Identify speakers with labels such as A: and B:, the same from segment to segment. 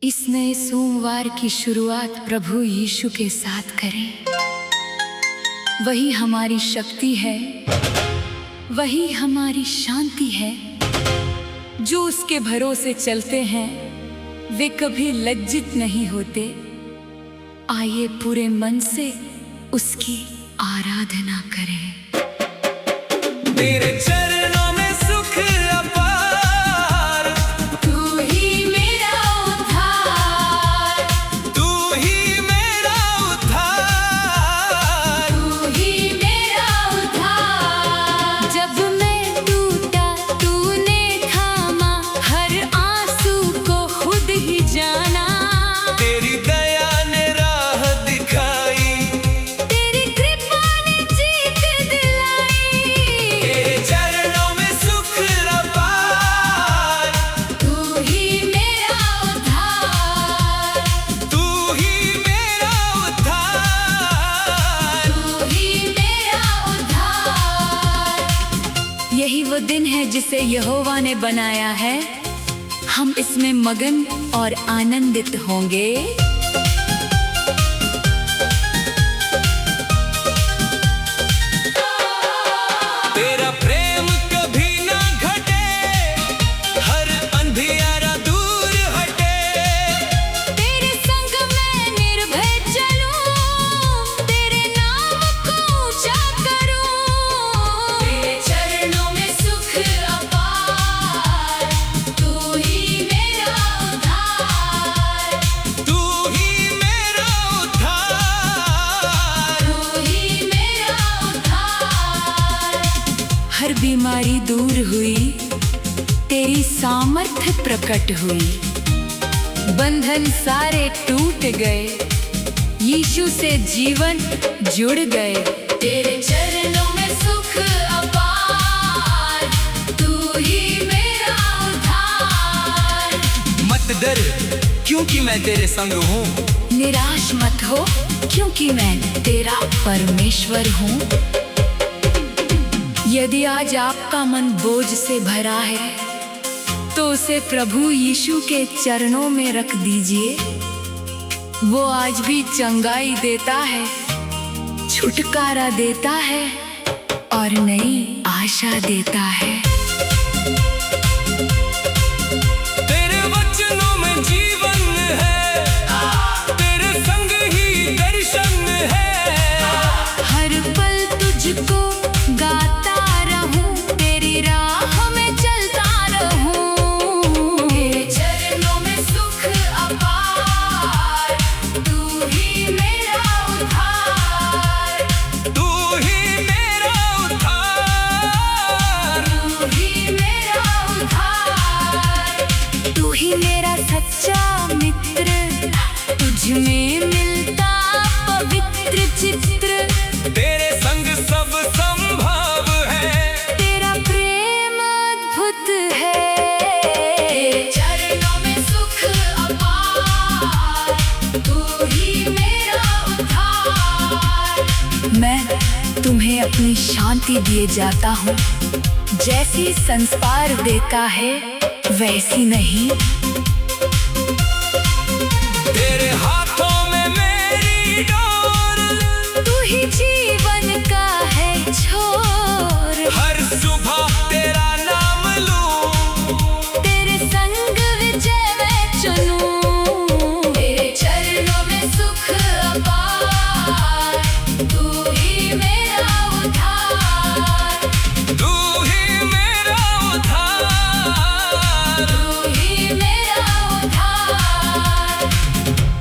A: इस नए सोमवार की शुरुआत प्रभु यीशु के साथ करें। वही हमारी शक्ति है, वही हमारी शांति है। जो उसके भरोसे चलते हैं वे कभी लज्जित नहीं होते। आइए पूरे मन से उसकी आराधना करें।
B: तेरे चरणों में सुख अपार,
A: तू ही मेरा उद्धार,
B: तू ही मेरा उद्धार,
A: तू ही मेरा उद्धार। जब मैं टूटा तूने थामा, हर आंसू को खुद ही जाना।
B: तेरी दया ने राह दिखाई,
A: तेरी कृपा ने जीत दिलाई।
B: तेरे चरणों में सुख अपार,
A: तू ही मेरा उद्धार,
B: तू ही मेरा उद्धार।
A: तू ही मेरा उद्धार। यही वो दिन है जिसे यहोवा ने बनाया है। हम इसमें मगन और आनंदित होंगे।
B: तेरा प्रेम कभी ना घटे, हर अंधियारा दूर हटे।
A: तेरे संग मैं निर्भय चलूं, तेरे नाम को ऊंचा करूं। तेरे चरणों में सुख अपार, तू ही मेरा उद्धार,
B: तू ही मेरा उद्धार,
A: तू ही मेरा उद्धार। हर बीमारी दूर हुई, तेरी सामर्थ्य प्रकट हुई। बंधन सारे टूट गए, यीशु से जीवन जुड़ गए। तेरे चरणों में सुख अपार, तू ही मेरा उद्धार।
B: मत डर क्योंकि मैं तेरे संग हूँ।
A: निराश मत हो क्योंकि मैं तेरा परमेश्वर हूँ। यदि आज आपका मन बोझ से भरा है तो उसे प्रभु यीशु के चरणों में रख दीजिए। वो आज भी चंगाई देता है, छुटकारा देता है और नई आशा देता है।
B: तेरे वचनों में जीवन है, तेरे संग ही दर्शन है।
A: हर पल तुझको गाता रहूं, तेरी राह में चलता रहूं। तेरे चरणों में सुख अपार, तू ही मेरा उद्धार,
B: तू ही मेरा उद्धार,
A: तू ही मेरा उद्धार। तू ही मेरा सच्चा मित्र, तुझ में मिलता पवित्र चित्र।
B: तेरे संग सब संभव है।
A: तेरा प्रेम अद्भुत है। तेरे चरणों में सुख अपार, तू ही मेरा उद्धार। मैं तुम्हें अपनी शांति दिए जाता हूँ, जैसी संस्कार देता है वैसी नहीं।
B: तेरे हाथों में मेरी डोर,
A: तू ही जीवन का है छोर।
B: हर सुबह तेरा नाम लूं।
A: तेरे संग विजय मैं चुनूं। तेरे चरणों में सुख अपार, तू ही मेरा उद्धार,
B: तू ही मेरा उद्धार,
A: तू ही मेरा उद्धार।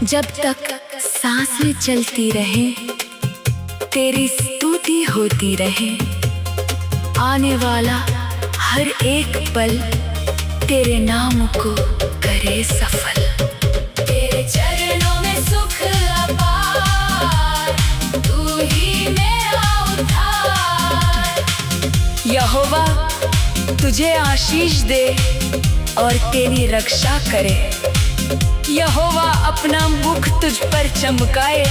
A: जब तक सांसें चलती रहे, तेरी स्तुति होती रहे। आने वाला हर एक पल तेरे नाम को करे सफल। तेरे चरणों में सुख अपार, तू ही मेरा उद्धार। यहोवा तुझे आशीष दे और तेरी रक्षा करे। यहोवा अपना मुख तुझ पर चमकाए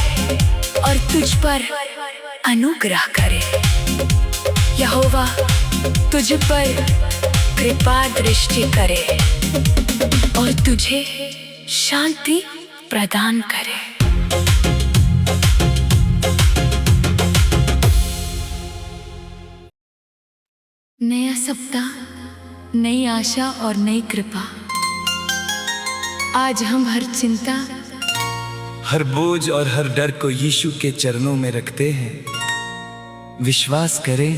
A: और तुझ पर अनुग्रह करे। यहोवा तुझ पर कृपा दृष्टि करे और तुझे शांति प्रदान करे। नया सप्ताह, नई आशा और नई कृपा। आज हम हर चिंता,
B: हर बोझ और हर डर को यीशु के चरणों में रखते हैं। विश्वास करें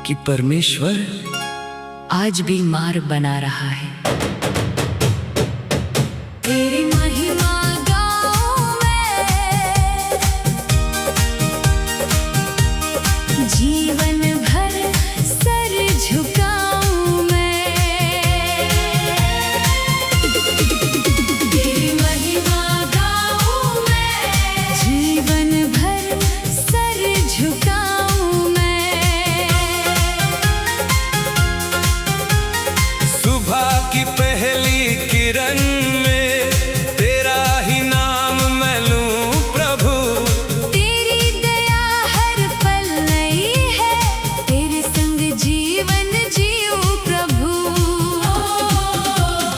B: कि परमेश्वर
A: आज भी मार्ग बना रहा है। तेरी महिमा गाऊं मैं, जीवन भर सर झुकाऊं मैं। तेरी महिमा गाऊं मैं, जीवन भर सर झुकाऊं मैं।
B: सुबह की पहली किरण में तेरा ही नाम मैं लूं प्रभु।
A: तेरी दया हर पल नई है, तेरे संग जीवन जीऊं प्रभु।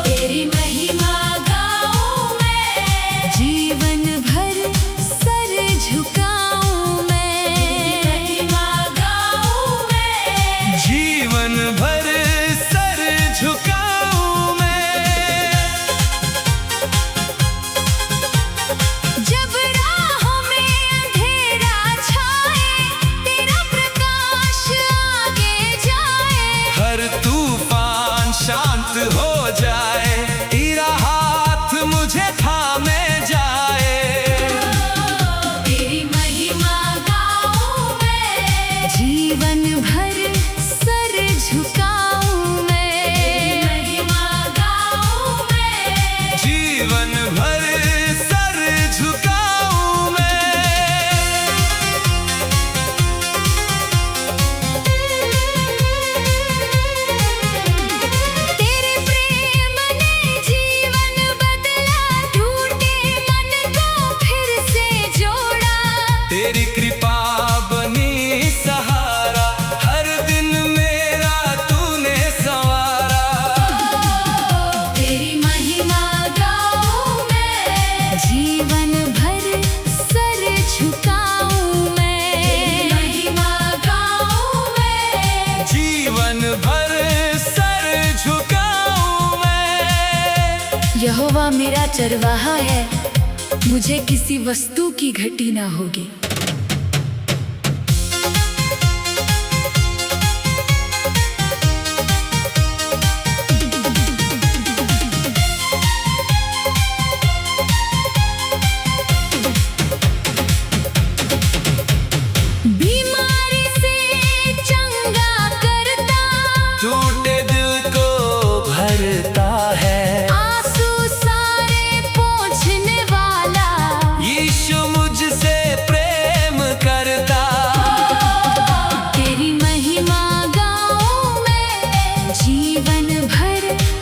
A: तेरी महिमा गाऊं मैं, जीवन भर सर झुकाऊं मैं। महिमा गाऊं मैं,
B: जीवन भर सर झुकाऊं मैं।
A: जब राहों में अंधेरा छाए, तेरा प्रकाश आगे जाए।
B: हर तूफान शांत हो जाए, तेरा हाथ मुझे थामे जाए।
A: तेरी महिमा गाऊं मैं, जीवन भर सर झुकाऊं मैं। महिमा गाऊं मैं,
B: जीवन भर सर झुकाऊं मैं।
A: तेरे प्रेम ने जीवन बदला, टूटे मन को फिर से जोड़ा।
B: तेरी कृपा बनी सहारा, हर दिन मेरा तूने संवारा।
A: तेरी महिमा गाऊं मैं, जीवन भर सर झुकाऊं मैं। महिमा गाऊं मैं,
B: जीवन भर सर झुकाऊं मैं।
A: यहोवा मेरा चरवाहा है, मुझे किसी वस्तु की घटी ना होगी। बीमारी से चंगा करता,
B: टूटे दिल को भरता है।
A: आंसू सारे पोंछने वाला।
B: यीशु मुझसे प्रेम करता।
A: तेरी महिमा गाऊं मैं, जीवन भर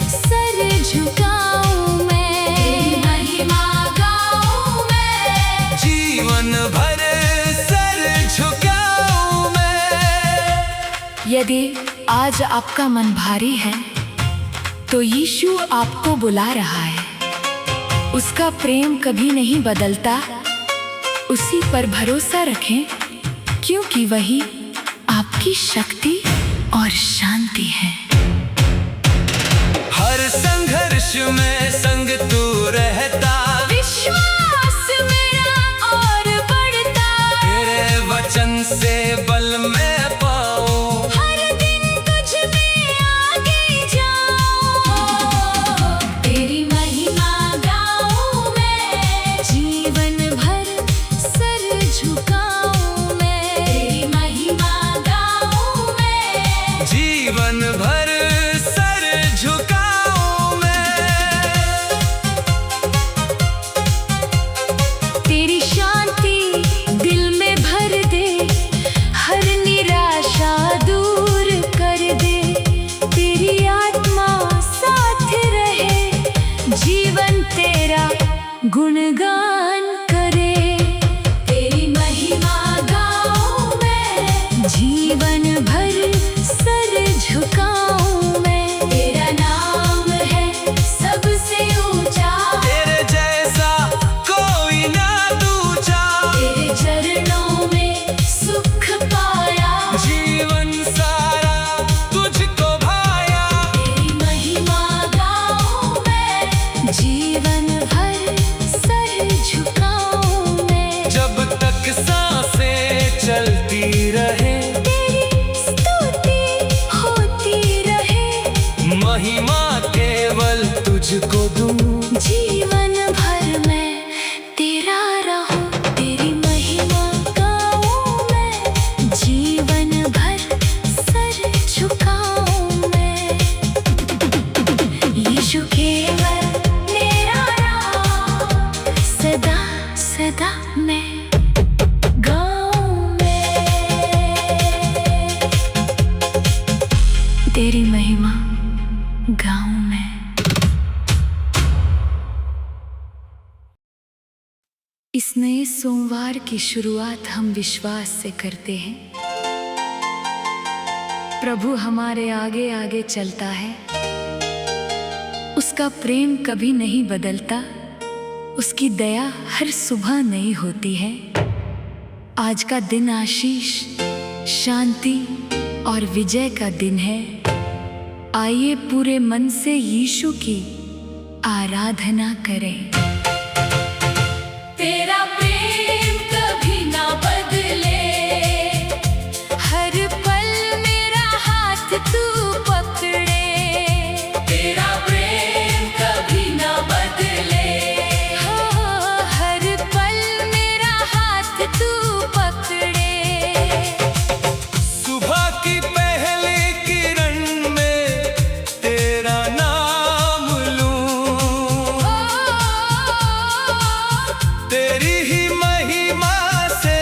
A: सर झुकाऊं मैं। तेरी महिमा गाऊं मैं,
B: जीवन भर सर झुकाऊं मैं।
A: यदि आज आपका मन भारी है तो यीशु आपको बुला रहा है। उसका प्रेम कभी नहीं बदलता, उसी पर भरोसा रखें, क्योंकि वही आपकी शक्ति और शांति है।
B: हर संघर्ष में संग तू रहता,
A: विश्वास मेरा और बढ़ता।
B: तेरे वचन से बल मैं पाऊं।
A: हर दिन तुझ में आगे जाऊं। तेरी महिमा गाऊं मैं, जीवन भर सर झुकाऊं मैं। तेरी महिमा गाऊं मैं,
B: जीवन भर सर झुकाऊं मैं।
A: तेरी शांति दिल में भर दे, हर निराशा दूर कर दे। तेरी आत्मा साथ रहे, जीवन तेरा गुणगान करे। तेरी महिमा गाऊं मैं, जीवन भर सर झुकाऊं मैं। तेरा नाम है सबसे ऊंचा। इस नए सोमवार की शुरुआत हम विश्वास से करते हैं। प्रभु हमारे आगे आगे चलता है। उसका प्रेम कभी नहीं बदलता, उसकी दया हर सुबह नई होती है। आज का दिन आशीष, शांति और विजय का दिन है। आइए पूरे मन से यीशु की आराधना करें। तेरा प्रेम कभी ना बदले, हर पल मेरा हाथ तू पकड़े। तेरा प्रेम कभी ना बदले, हर पल मेरा हाथ तू पकड़े।
B: सुबह की पहली किरण में तेरा नाम लूं, तेरी ही महिमा से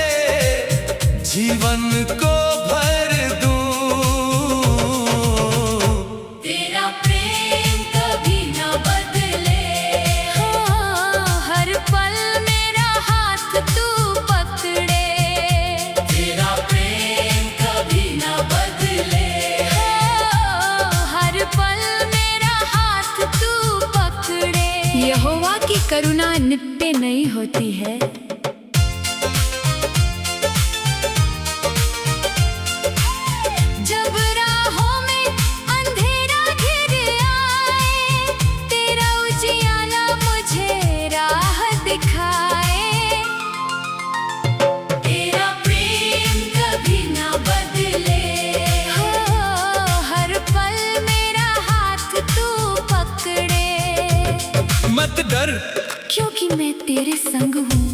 B: जीवन को भर दूं।
A: तेरा प्रेम कभी ना बदले, हर पल मेरा हाथ तू पकड़े। तेरा प्रेम कभी ना बदले, हर पल मेरा हाथ तू पकड़े। यहोवा की करुणा नित्य नई होती है। जब राहों में अंधेरा घिर आए, तेरा उजियाला मुझे राह दिखाए। तेरा प्रेम कभी ना बदले, हर पल मेरा हाथ तू पकड़े।
B: मत डर
A: क्योंकि मैं तेरे संग हूँ।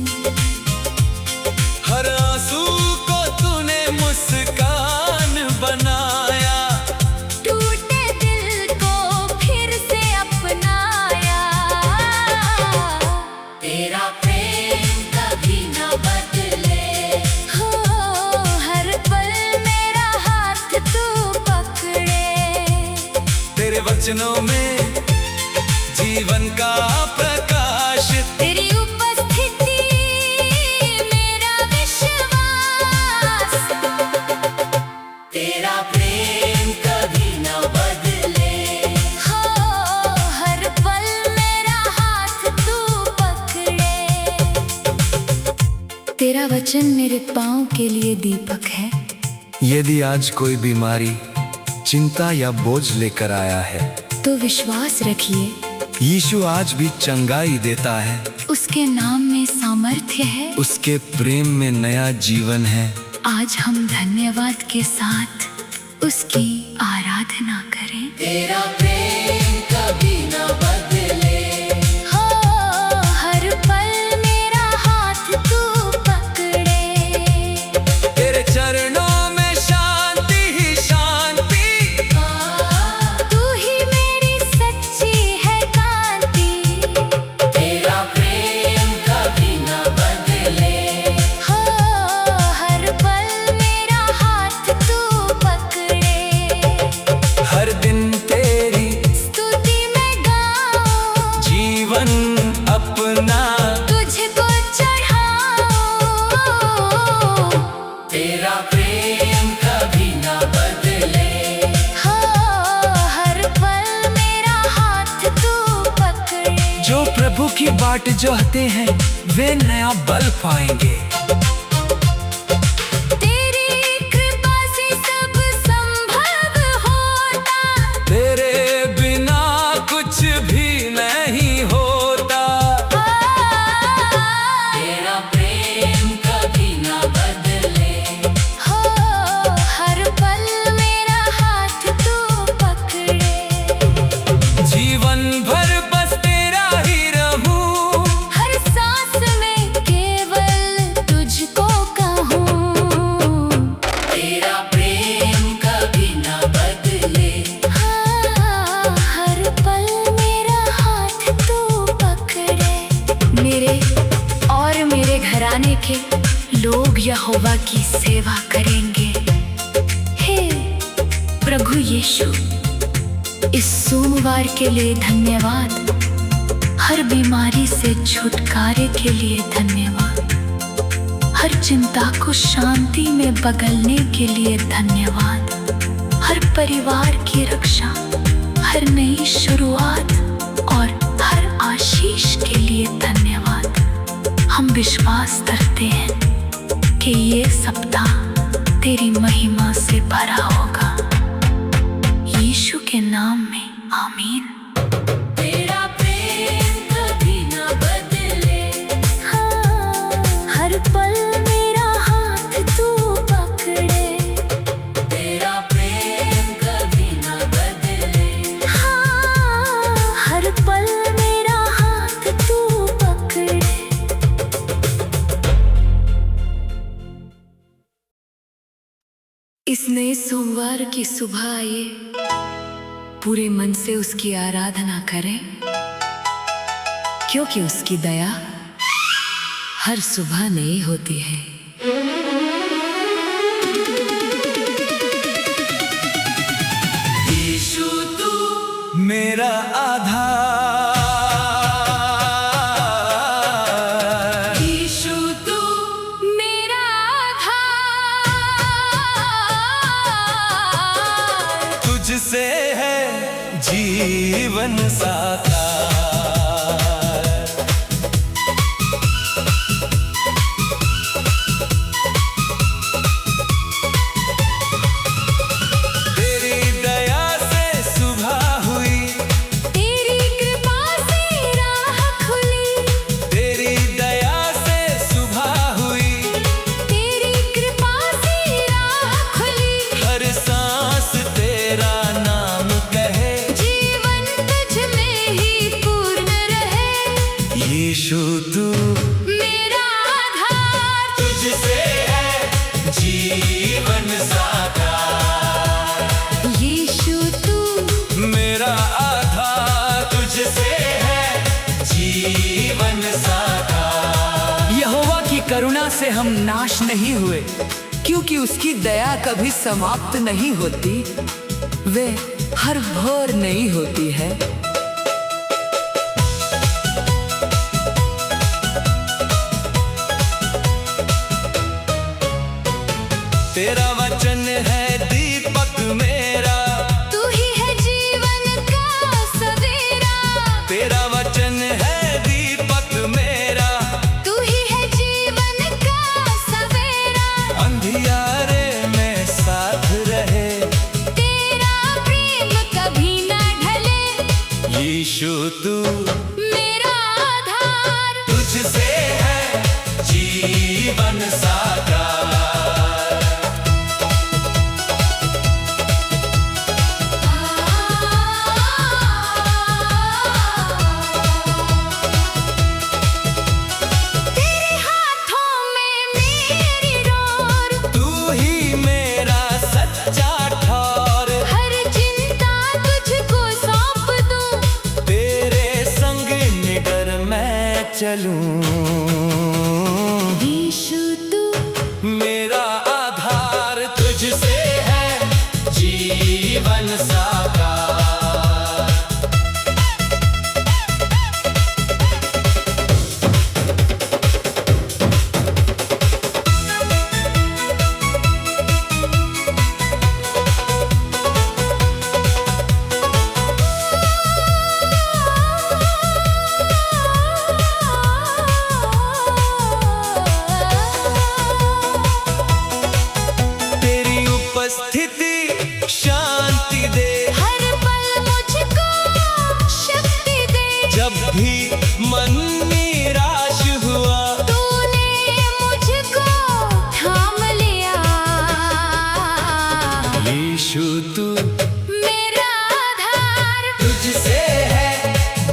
B: हर आंसू को तूने मुस्कान बनाया,
A: टूटे दिल को फिर से अपनाया। तेरा प्रेम कभी ना बदले, हर पल मेरा हाथ तू पकड़े।
B: तेरे वचनों में जीवन का प्रकाश,
A: तेरी उपस्थिति मेरा विश्वास। तेरा प्रेम कभी ना बदले, हर पल मेरा हाथ तू पकड़े। तेरा वचन मेरे पाँव के लिए दीपक है।
B: यदि आज कोई बीमारी, चिंता या बोझ लेकर आया है,
A: तो विश्वास रखिए,
B: यीशु आज भी चंगाई देता है।
A: उसके नाम में सामर्थ्य है,
B: उसके प्रेम में नया जीवन है।
A: आज हम धन्यवाद के साथ उसकी आराधना करें। तेरा प्रेम कभी ना बदले, हर पल मेरा हाथ तू पकड़े।
B: तेरे चरणों में शांति ही शांति,
A: तू ही मेरी सच्ची है कांति। तेरा प्रेम कभी ना बदले, हर पल मेरा हाथ तू पकड़े।
B: हर दिन तेरी
A: स्तुति में गाऊं,
B: जीवन अपना
A: तुझको चढ़ाऊं। तेरा प्रेम कभी ना बदले, हर पल मेरा हाथ तू पकड़े।
B: जो प्रभु की बाट जोहते हैं वे नया बल पाएंगे।
A: तेरी कृपा से सब संभव होता,
B: तेरे बिना कुछ भी नहीं होता।
A: तेरा प्रेम कभी ना बदले, हर पल मेरा हाथ तू पकड़े।
B: जीवन भर बस तेरा ही रहूं,
A: हर सांस में केवल तुझको कहूँ। तेरा प्रेम कभी ना बदले, हर पल मेरा हाथ तू पकड़े। मेरे और मेरे घराने के लोग यहोवा की सेवा करेंगे। हे प्रभु यीशु, इस सोमवार के लिए धन्यवाद, हर बीमारी से छुटकारे के लिए धन्यवाद। चिंता को शांति में बदलने के लिए धन्यवाद। हर परिवार की रक्षा, हर नई शुरुआत और हर आशीष के लिए धन्यवाद। हम विश्वास करते हैं कि ये सप्ताह तेरी महिमा से भरा होगा। यीशु के नाम में आमीन।
C: तेरा प्रेम कभी ना बदले,
A: हर पल मेरा हाथ तू पकड़े।
C: तेरा प्रेम कभी ना बदले,
A: हर पल मेरा हाथ तू पकड़े। इस नए सोमवार की सुबह आइए, पूरे मन से उसकी आराधना करें, क्योंकि उसकी दया हर सुबह नई होती है।
C: यीशु तू
B: मेरा आधार,
C: यीशु तू
A: मेरा आधार,
B: तुझसे है जीवन साकार। तेरी दया से सुबह हुई,
A: तेरी कृपा से राह खुली।
B: तेरी दया से सुबह हुई,
A: तेरी कृपा से राह खुली।
B: हर सांस तेरा नाम कहे,
A: जीवन तुझ में ही पूर्ण रहे।
B: यीशु तू
A: मेरा आधार,
B: तुझसे है जीवन साकार।
A: यीशु तू
B: मेरा आधार, तुझसे है जीवन साकार। यहोवा की करुणा से हम नाश नहीं हुए, क्योंकि उसकी दया कभी समाप्त नहीं होती, वे हर भोर नई होती है। तेरा वचन है दीपक मेरा,
A: तू ही है जीवन का सवेरा।
B: तेरा वचन है दीपक मेरा,
A: तू ही है जीवन का सवेरा।
B: अंधियारे में साथ रहे,
A: तेरा प्रेम कभी ना ढले।
B: यीशु तू
A: मेरा आधार,
B: तुझसे है जीवन साकार।
A: तेरे हाथों में मेरी डोर।
B: तू ही मेरा सच्चा ठौर,
A: हर चिंता तुझको सौंप दूं।
B: तेरे संग निडर मैं चलूं।
A: यीशु तू
B: मेरा आधार, तुझसे है जीवन साकार। तेरी उपस्थिति शांति दे,
A: हर पल मुझको शक्ति दे।
B: जब भी मन निराश हुआ,
A: तूने मुझको थाम लिया।
B: यीशु तू
A: मेरा आधार,
B: तुझसे है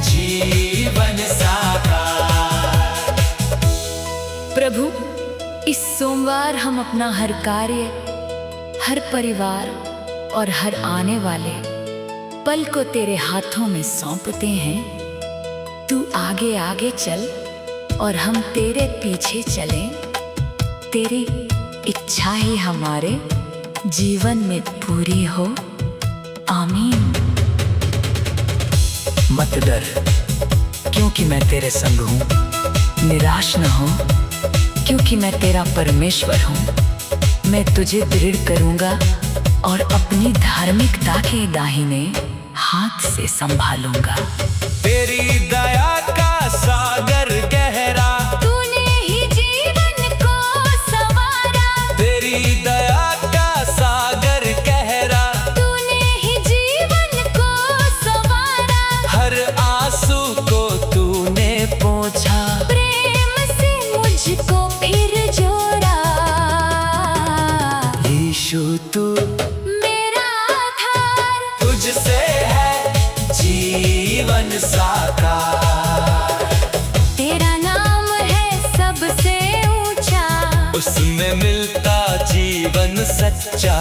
B: जीवन साकार।
A: प्रभु, इस सोमवार हम अपना हर कार्य, हर परिवार और हर आने वाले पल को तेरे हाथों में सौंपते हैं। तू आगे आगे चल और हम तेरे पीछे चलें। तेरी इच्छा ही हमारे जीवन में पूरी हो। आमीन।
B: मत डर, क्योंकि मैं तेरे संग हूँ। निराश न हो,
A: क्योंकि मैं तेरा परमेश्वर हूँ। मैं तुझे दृढ़ करूँगा और अपनी धार्मिकता के दाहिने हाथ से संभालूंगा।
B: तेरी दया का सागर गहरा,
A: तूने ही जीवन को संवारा।
B: तेरी दया का सागर गहरा,
A: तूने ही जीवन को संवारा।
B: हर आंसू को तूने पोंछा,
A: प्रेम से मुझको फिर जोड़ा।
B: यीशु तू
A: मेरा आधार,
B: तुझसे है जीवन साकार।
A: तेरा नाम है सबसे ऊंचा,
B: उसमें मिलता जीवन सच्चा।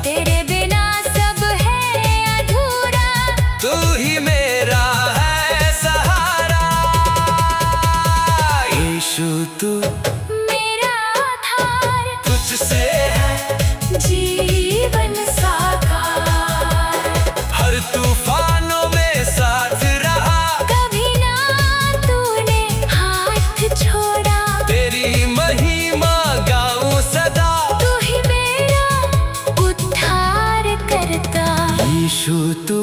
A: तेरे बिना सब है अधूरा।
B: तू ही मेरा है सहारा, यीशु तू
A: मेरा आधार,
B: तुझसे है
A: जीवन साकार।
B: हर तूफानों में साथ रहा,
A: कभी ना तूने हाथ छोड़ा।
B: तेरी महिमा गाऊं सदा।
A: तू ही मेरा उद्धार करता।
B: यीशु तू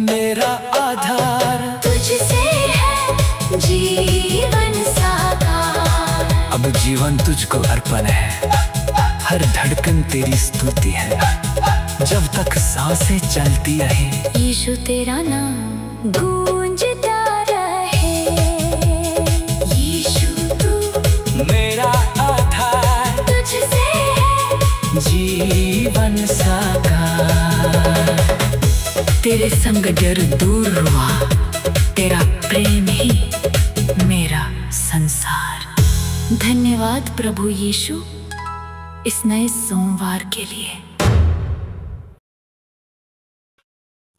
B: मेरा आधार,
A: तुझसे है जीवन साकार।
B: अब जीवन तुझको अर्पण है, हर धड़कन तेरी स्तुति है। जब तक सांसें चलती रहे,
A: यीशु तेरा नाम गूंजता रहे। यीशु तू
B: मेरा आधार,
A: तुझसे है
B: जीवन साकार।
A: तेरे संग डर दूर हुआ, तेरा प्रेम ही मेरा संसार। धन्यवाद प्रभु यीशु इस नए सोमवार के लिए।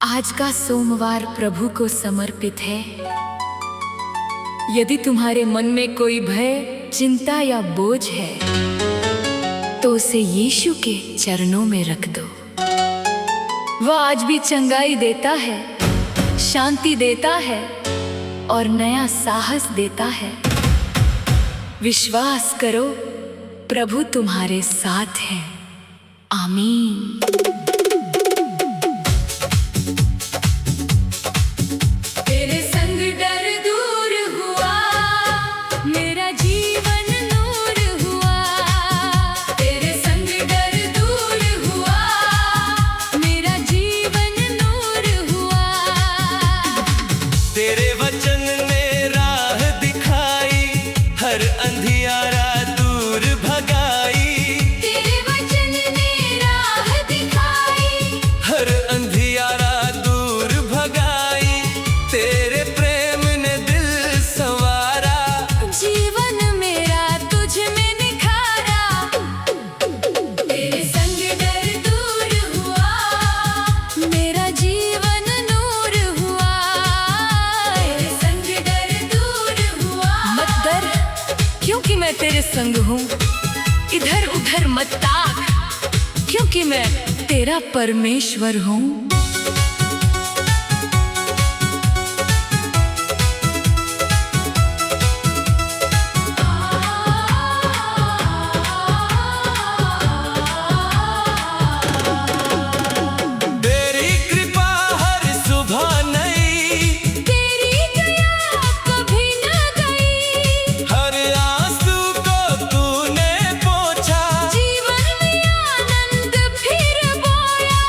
A: आज का सोमवार प्रभु को समर्पित है। यदि तुम्हारे मन में कोई भय, चिंता या बोझ है तो उसे यीशु के चरणों में रख दो। वह आज भी चंगाई देता है, शांति देता है और नया साहस देता है। विश्वास करो, प्रभु तुम्हारे साथ है। आमीन। तेरे संग डर दूर हुआ, मेरा जीवन नूर हुआ। तेरे संग डर दूर हुआ, मेरा जीवन नूर हुआ।
B: तेरे वचन ने राह दिखाई, हर अंधियारा दूर भगाई।
A: तेरे वचन ने राह दिखाई,
B: हर अंधियारा दूर भगाई। तेरे प्रेम ने दिल संवारा,
A: जीवन मेरा तुझ में निखारा। तेरे संग डर दूर हुआ, मेरा जीवन नूर हुआ। तेरे संग डर दूर हुआ। मत डर, क्योंकि मैं तेरे संग हूँ। इधर उधर मत ताक, क्योंकि मैं तेरा परमेश्वर हूँ।
B: तेरी कृपा हर सुबह नई,
A: तेरी दया कभी न गई।
B: हर आंसू को तूने पोंछा।
A: जीवन में आनंद फिर बोया।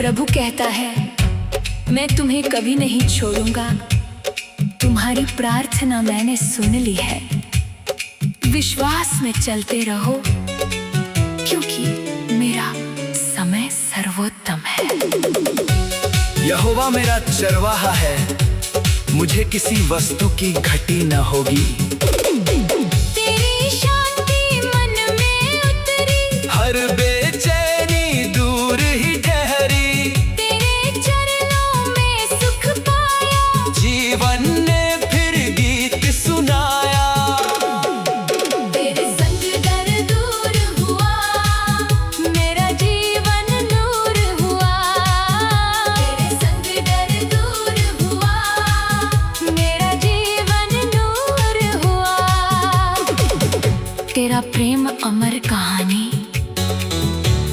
A: प्रभु कहता है, मैं तुम्हें कभी नहीं छोड़ूंगा। तुम्हारी प्रार्थना मैंने सुन ली है। विश्वास में चलते रहो, क्योंकि मेरा समय सर्वोत्तम है।
B: यहोवा मेरा चरवाहा है, मुझे किसी वस्तु की घटी न होगी।
A: तेरी शांति मन में उतरी,
B: हर बेचैनी दूर ही ठहरी।
A: तेरे चरणों में सुख पाया,
B: जीवन ने फिर गीत सुनाया।
A: तेरे संग डर दूर हुआ, मेरा जीवन नूर हुआ। तेरे संग डर दूर हुआ, मेरा जीवन नूर हुआ। तेरा प्रेम अमर कहानी,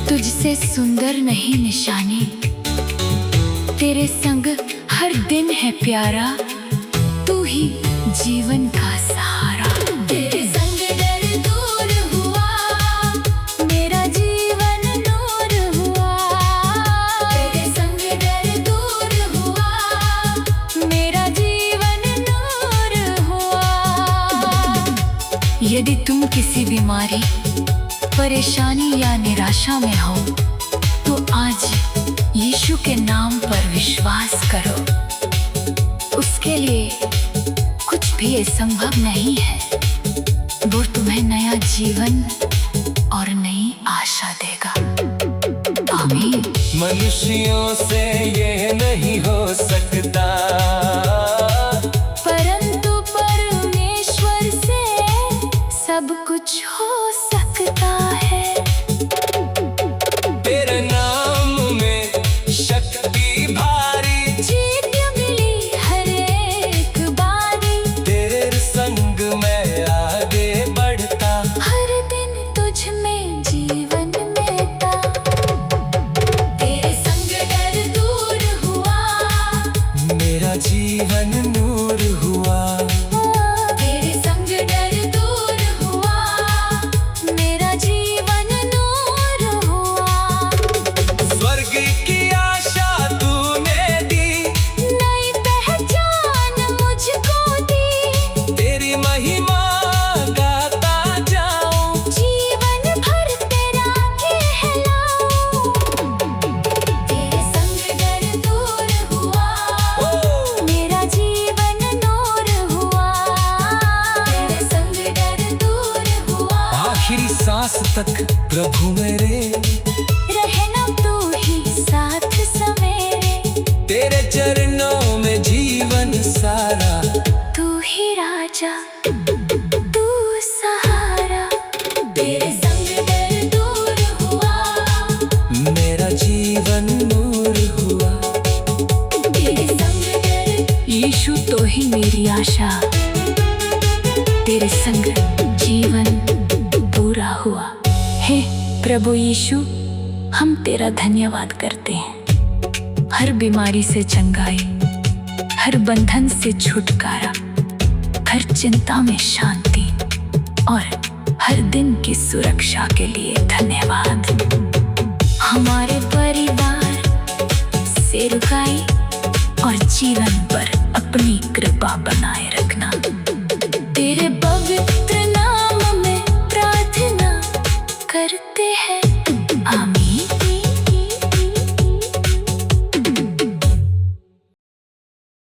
A: तुझसे सुंदर नहीं निशानी। तेरे संग हर दिन है प्यारा, तू ही जीवन का सहारा। तेरे संग डर दूर हुआ, मेरा जीवन नूर हुआ। तेरे संग डर दूर हुआ, मेरा जीवन नूर हुआ। यदि तुम किसी बीमारी, परेशानी या निराशा में हो, तो आज यीशु के नाम पर विश्वास करो। उसके लिए कुछ भी असंभव नहीं है। वो तुम्हें नया जीवन और नई आशा देगा। आमीन।
B: मनुष्यों से ये नहीं हो सकता,
A: परंतु परमेश्वर से सब कुछ हो सकता है।
B: तेरे नाम में शक्ति भारी,
A: जीत मिली हर एक बारी।
B: तेरे संग मैं आगे बढ़ता।
A: हर दिन तुझ में जीवन मिलता। तेरे संग डर दूर हुआ,
B: मेरा जीवन नूर हुआ।
A: तेरे संग डर दूर हुआ, मेरा जीवन नूर हुआ।
B: स्वर्ग की आशा तूने दी,
A: नई पहचान मुझको दी।
B: तेरी महिमा गाता जाऊं।
A: जीवन भर तेरा कहलाऊं। तेरे संग डर दूर हुआ, मेरा जीवन नूर हुआ। तेरे संग डर दूर हुआ,
B: आखिरी सांस तक प्रभु मेरे,
A: रहना तू ही साथ समेरे।
B: तेरे चरणों में जीवन सारा।
A: तू ही राजा, तू सहारा। तेरे संग डर दूर हुआ,
B: मेरा जीवन नूर हुआ।
A: तेरे संग डर। यीशु तो ही मेरी आशा, तेरे संग जीवन पूरा हुआ। हे प्रभु यीशु, हम तेरा धन्यवाद करते हैं। हर बीमारी से चंगाई, हर बंधन से छुटकारा, हर चिंता में शांति और हर दिन की सुरक्षा के लिए धन्यवाद।